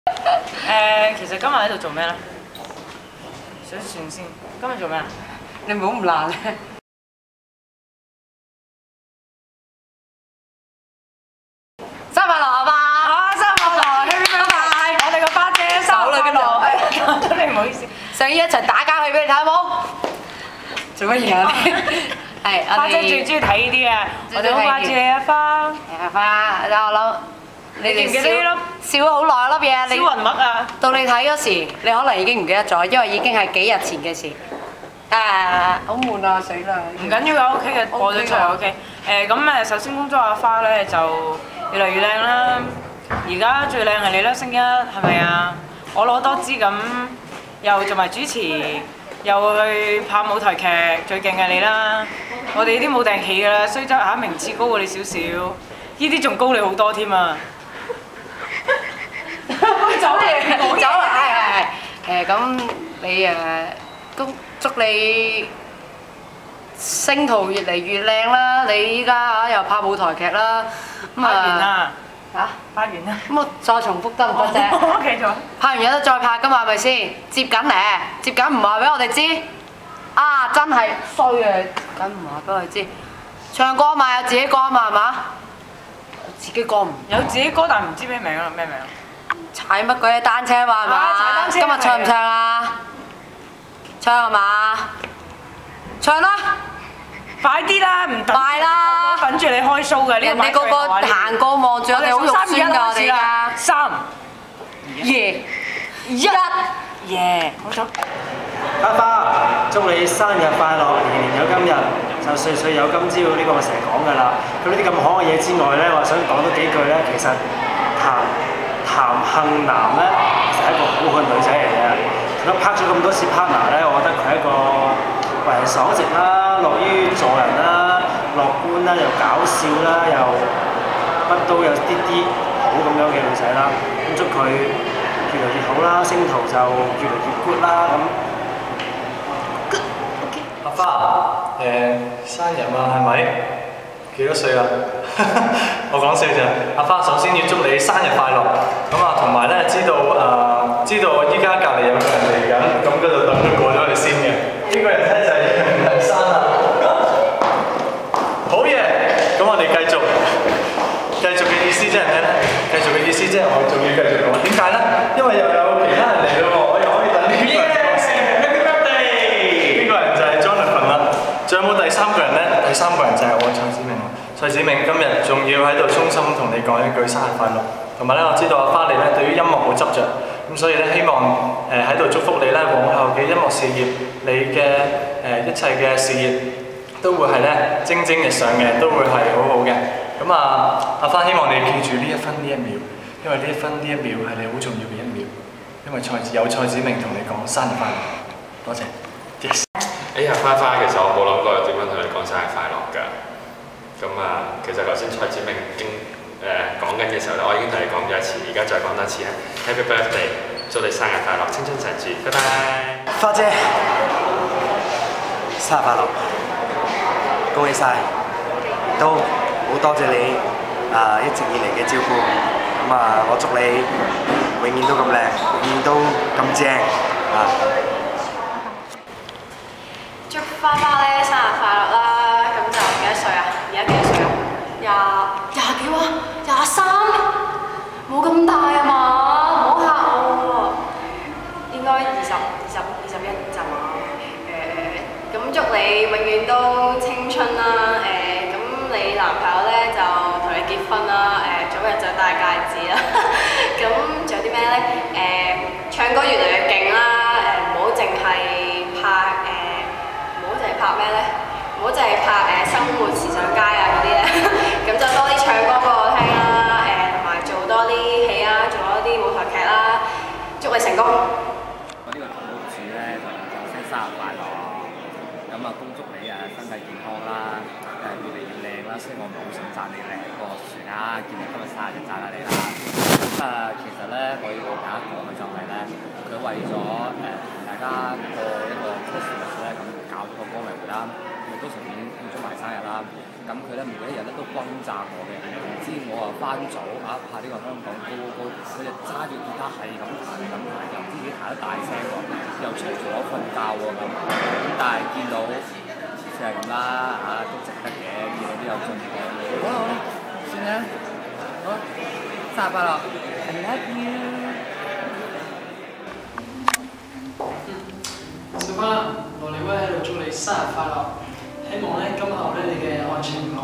其實今日喺度做咩咧？想算先，今日做咩啊？你唔好咁爛咧。生日快樂啊嘛！生日快樂 ，Happy Birthday！我哋個花姐生日快樂。咁你唔好意思，上衣一齊打交戲俾你睇好冇？做乜嘢啊？係我哋花姐最中意睇呢啲啊！我哋好掛住你啊，花。係花，我諗你哋記唔記得呢笑咗好耐粒嘢，粒小雲墨啊！到你睇嗰時，你可能已經唔記得咗，因為已經係幾日前嘅事。好悶啊，死啦！唔緊要㗎，OK 嘅，播咗出嚟 OK。咁首先恭祝阿花咧就越嚟越靚啦。而家最靚係你啦，星一係咪啊？我攞多支咁，又做埋主持，又去拍舞台劇，最勁係你啦！我哋呢啲冇定企㗎啦，雖則名次高過你少少，呢啲仲高你好多添啊！走嚟，走啦，係咁你祝你星途越嚟越靚啦！你依家又拍舞台劇啦，拍完啦嚇，拍完啦，咁我再重複得唔得啫？繼續。拍完有得再拍噶嘛？係咪先？接緊咧，接緊唔話俾我哋知。啊，真係衰啊！緊唔話俾我哋知。唱歌嘛，有自己歌嘛，係嘛？自己歌唔有自己歌，但唔知咩名啊？咩名？踩乜鬼嘢單車嘛，係嘛？踩單車今日唱唔唱啊？唱係嘛？唱啦！快啲啦，唔等快啦！等住你開 show 嘅呢人哋個個行過望住我哋好肉酸㗎，我哋而家。3、2、1，耶！好咗。花花，祝你生日快樂，年年有今日，就歲歲有今朝，呢個我成日講㗎啦。咁呢啲咁可愛嘢之外咧，我想講多幾句咧。其實譚杏南咧，其實係一個好好嘅女仔嚟嘅。佢拍咗咁多次 partner 咧，我覺得佢係一個為人爽直啦，樂於助人啦，樂觀啦，又搞笑啦，又乜都有啲好咁樣嘅女仔啦。咁祝佢越嚟越好啦，星途就越嚟越 good 啦咁。阿花，生日嘛係咪？幾多歲啊？我講笑啫。阿花首先要祝你生日快樂。咁啊，同埋咧知道我依家隔離有個人嚟緊，咁嗰度等佢過咗去先嘅。呢個人咧就係楊生啦。好嘢！咁我哋繼續嘅意思即係咩咧？繼續嘅意思即係我仲要繼續講。點解咧？因為又有其他人嚟咯喎，我又可以等呢個人講先。Happy birthday！呢個人就係 Jonathan 啦。仲有冇第三個人咧？第三個人就係我蔡子明。蔡子明今日仲要喺度衷心同你講一句生日快樂。同埋咧，我知道阿花你咧對於音樂好執着，咁所以咧希望喺度祝福你咧往後嘅音樂事業，你嘅一切嘅事業都會係咧蒸蒸日上嘅，都會係好好嘅。咁啊，阿花希望你記住呢一分呢一秒，因為呢一分呢一秒係你好重要嘅一秒，因為蔡子明同你講生日快樂，多謝。Yes。哎呀，花花，其實我冇諗過點樣同你講生日快樂㗎。咁啊，其實頭先蔡子明講緊嘅時候咧，我已經同你講咗一次，而家再講多次啊 ！Happy birthday，祝你生日快樂，青春常駐，拜拜！花姐，生日快樂，恭喜晒，都好多謝你一直以嚟嘅照顧。咁啊，我祝你永遠都咁靚，永遠都咁正啊！祝花花咧生日快樂啦！咁就幾多歲啊？而家幾多歲啊？廿幾喎？23？冇咁大啊嘛！唔好嚇我喎。應該21咋嘛？咁祝你永遠都青春啦！咁你男朋友咧就同你結婚啦！早日就戴戒指啦！咁仲有啲咩咧？唱歌越嚟越勁啦！唔好淨係拍咩咧？唔好淨係拍生活時尚街啊嗰啲咧，咁就多啲唱歌俾我聽啦，同埋做多啲戲啊，做多啲舞台劇啦，祝你成功！我呢個同屋主咧就講聲生日快樂，咁啊恭祝你身體健康啦，越嚟越靚啦。雖然我唔係好想讚你靚，不過算啦，見你今日生日就讚下你啦。咁其實咧我要同大家講嘅就係咧，佢為咗大家過一個 Christmas 咧咁搞咗個歌迷啦，亦都順便慶祝埋生日啦。咁佢咧每一日咧都轟炸我嘅，唔知我啊翻早拍呢個香港高高高，佢就揸住吉他係咁彈，又唔知自己彈得大聲喎，又嘈住我瞓覺喎咁。但係見到就係咁啦，都值得嘅，見到都有進步。好啦，算啦，好，生日快樂 ，I love you。小花，羅利威喺度祝你生日快樂，希望咧今後咧你嘅愛情路